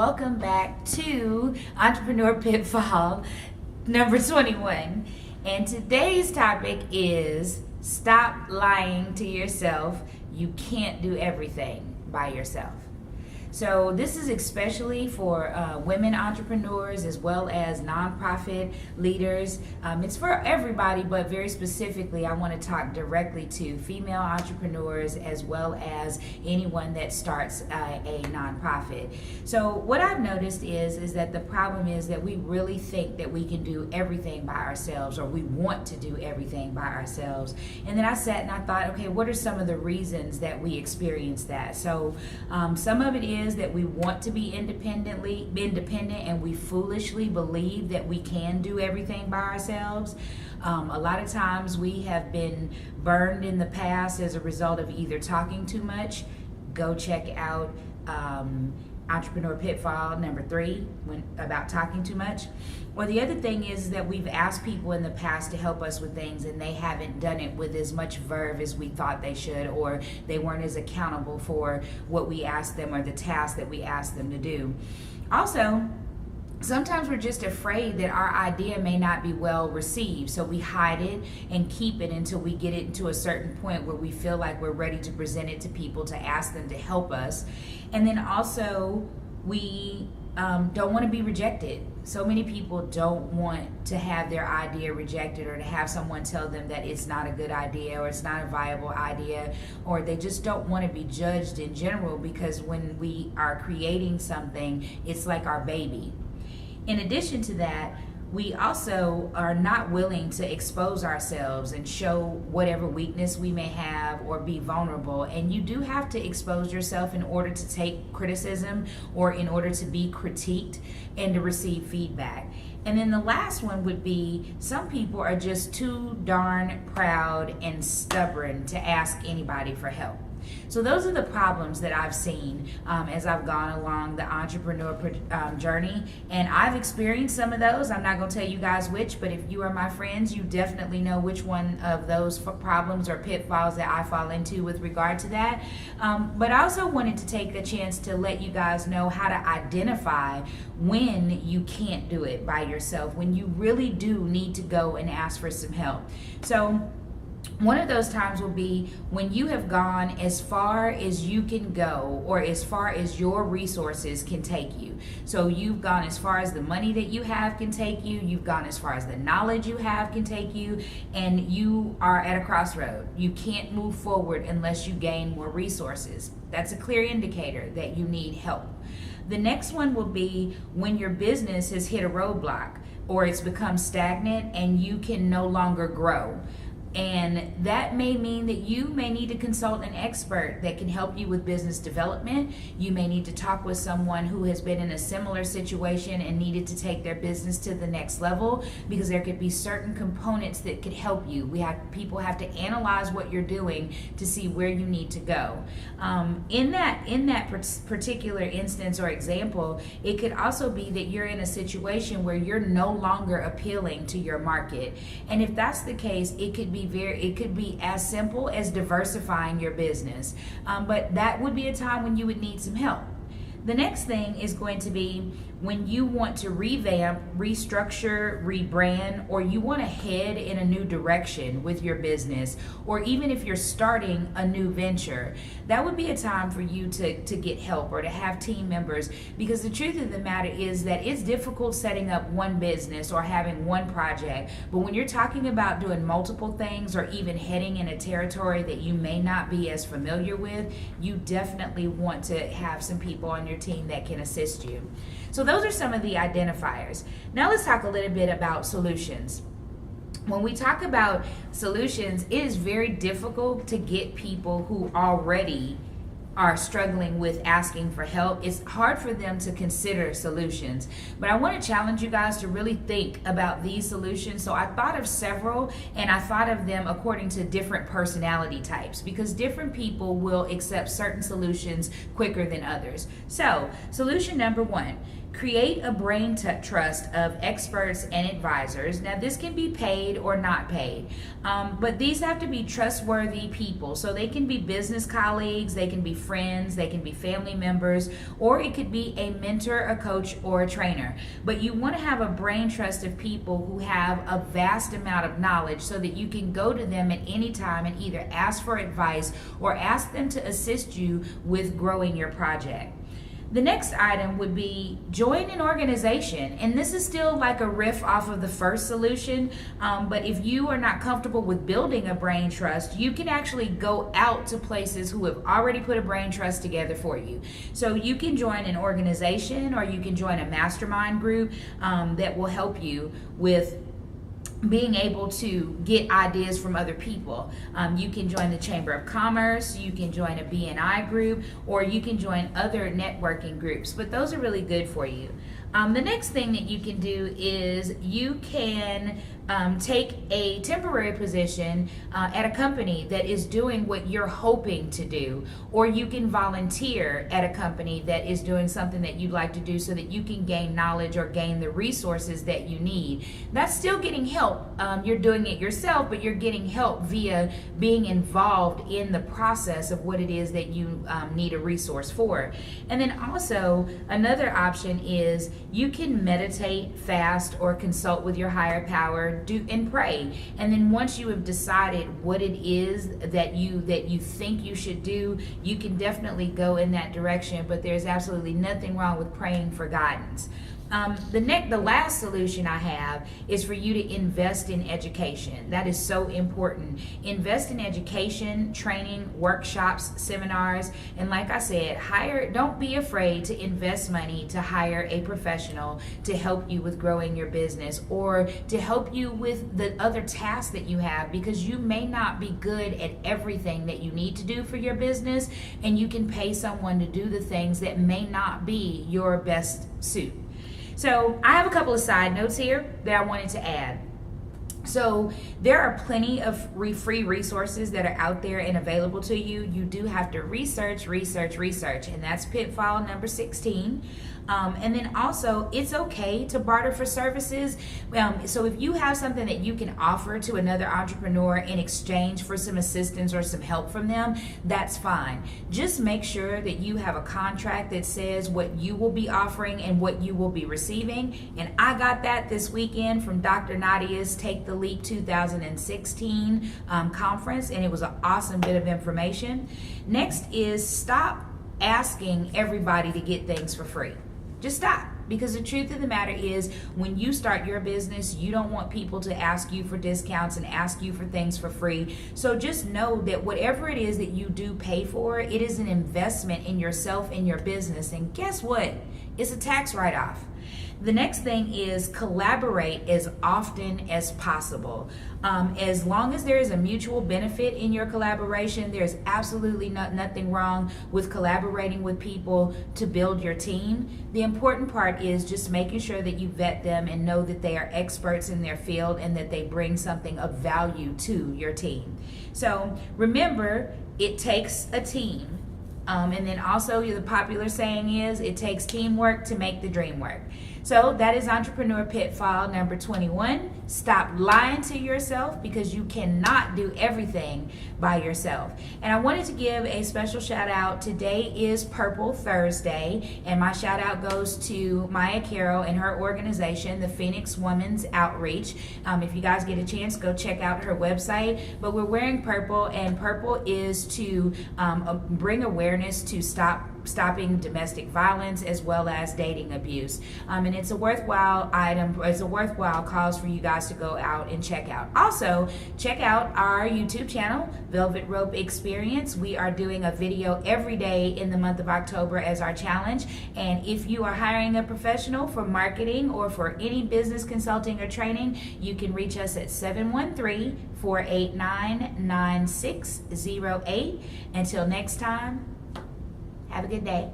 welcome back to Entrepreneur Pitfall number 21. And today's topic is stop lying to yourself. You can't do everything by yourself. So this is especially for women entrepreneurs as well as nonprofit leaders. It's for everybody, but very specifically, I want to talk directly to female entrepreneurs as well as anyone that starts a nonprofit. So what I've noticed is that the problem is that we really think that we can do everything by ourselves, or we want to do everything by ourselves. And then I sat and I thought, okay, what are some of the reasons that we experience that? So some of it is that we want to be independent and we foolishly believe that we can do everything by ourselves. A lot of times we have been burned in the past as a result of either talking too much. Go check out Entrepreneur Pitfall number 3 about talking too much. Or the other thing is that we've asked people in the past to help us with things and they haven't done it with as much verve as we thought they should, or they weren't as accountable for what we asked them or the task that we asked them to do. Also, sometimes we're just afraid that our idea may not be well received, so we hide it and keep it until we get it to a certain point where we feel like we're ready to present it to people, to ask them to help us. And then also we don't want to be rejected. So many people don't want to have their idea rejected, or to have someone tell them that it's not a good idea or it's not a viable idea, or they just don't want to be judged in general, because when we are creating something, it's like our baby. In addition to that, we also are not willing to expose ourselves and show whatever weakness we may have or be vulnerable. And you do have to expose yourself in order to take criticism, or in order to be critiqued and to receive feedback. And then the last one would be, some people are just too darn proud and stubborn to ask anybody for help. So those are the problems that I've seen as I've gone along the entrepreneur journey, and I've experienced some of those. I'm not going to tell you guys which, but if you are my friends, you definitely know which one of those problems or pitfalls that I fall into with regard to that. But I also wanted to take a chance to let you guys know how to identify when you can't do it by yourself, when you really do need to go and ask for some help. So one of those times will be when you have gone as far as you can go, or as far as your resources can take you. So you've gone as far as the money that you have can take you, you've gone as far as the knowledge you have can take you, and you are at a crossroad. You can't move forward unless you gain more resources. That's a clear indicator that you need help. The next one will be when your business has hit a roadblock, or it's become stagnant and you can no longer grow. And that may mean that you may need to consult an expert that can help you with business development. You may need to talk with someone who has been in a similar situation and needed to take their business to the next level, because there could be certain components that could help you. People have to analyze what you're doing to see where you need to go. In that particular instance or example, it could also be that you're in a situation where you're no longer appealing to your market. And if that's the case, it could be as simple as diversifying your business, but that would be a time when you would need some help. The next thing is going to be when you want to revamp, restructure, rebrand, or you want to head in a new direction with your business, or even if you're starting a new venture. That would be a time for you to get help or to have team members, because the truth of the matter is that it's difficult setting up one business or having one project, but when you're talking about doing multiple things or even heading in a territory that you may not be as familiar with, you definitely want to have some people on your team that can assist you. So those are some of the identifiers. Now let's talk a little bit about solutions. When we talk about solutions, it is very difficult to get people who already are struggling with asking for help. It's hard for them to consider solutions. But I want to challenge you guys to really think about these solutions. So I thought of several, and I thought of them according to different personality types, because different people will accept certain solutions quicker than others. So solution number 1, Create a brain trust of experts and advisors. Now, this can be paid or not paid, but these have to be trustworthy people. So they can be business colleagues, they can be friends, they can be family members, or it could be a mentor, a coach, or a trainer. But you want to have a brain trust of people who have a vast amount of knowledge so that you can go to them at any time and either ask for advice or ask them to assist you with growing your project. The next item would be join an organization. And this is still like a riff off of the first solution. But if you are not comfortable with building a brain trust, you can actually go out to places who have already put a brain trust together for you. So you can join an organization or you can join a mastermind group that will help you with being able to get ideas from other people. You can join the Chamber of Commerce, you can join a BNI group, or you can join other networking groups, but those are really good for you. The next thing that you can do is you can take a temporary position at a company that is doing what you're hoping to do, or you can volunteer at a company that is doing something that you'd like to do so that you can gain knowledge or gain the resources that you need. That's still getting help. You're doing it yourself, but you're getting help via being involved in the process of what it is that you need a resource for. And then also another option is you can meditate, fast, or consult with your higher power, do and pray. And then once you have decided what it is that you think you should do, you can definitely go in that direction, but there's absolutely nothing wrong with praying for guidance. The last solution I have is for you to invest in education. That is so important. Invest in education, training, workshops, seminars, and like I said, don't be afraid to invest money to hire a professional to help you with growing your business or to help you with the other tasks that you have, because you may not be good at everything that you need to do for your business, and you can pay someone to do the things that may not be your best suit. So I have a couple of side notes here that I wanted to add. So there are plenty of free resources that are out there and available to you. You do have to research, and that's Pitfall number 16. And then also, it's okay to barter for services. So if you have something that you can offer to another entrepreneur in exchange for some assistance or some help from them, that's fine. Just make sure that you have a contract that says what you will be offering and what you will be receiving. And I got that this weekend from Dr. Nadia's Take the Leap 2016 conference, and it was an awesome bit of information. Next is stop asking everybody to get things for free. Just stop. Because the truth of the matter is, when you start your business, you don't want people to ask you for discounts and ask you for things for free. So just know that whatever it is that you do pay for, it is an investment in yourself and your business. And guess what? It's a tax write-off. The next thing is collaborate as often as possible. As long as there is a mutual benefit in your collaboration, there's absolutely nothing wrong with collaborating with people to build your team. The important part is just making sure that you vet them and know that they are experts in their field and that they bring something of value to your team. So remember, it takes a team. And then also the popular saying is, it takes teamwork to make the dream work. So that is Entrepreneur Pitfall number 21. Stop lying to yourself, because you cannot do everything by yourself. And I wanted to give a special shout out. Today is Purple Thursday, and my shout out goes to Maya Carroll and her organization, the Phoenix Women's Outreach. If you guys get a chance, go check out her website. But we're wearing purple, and purple is to bring awareness to stopping domestic violence as well as dating abuse. And it's a worthwhile item. It's a worthwhile cause for you guys to go out and check out. Also, check out our YouTube channel, Velvet Rope Experience. We are doing a video every day in the month of October as our challenge. And if you are hiring a professional for marketing or for any business consulting or training, you can reach us at 713-489-9608. Until next time, have a good day.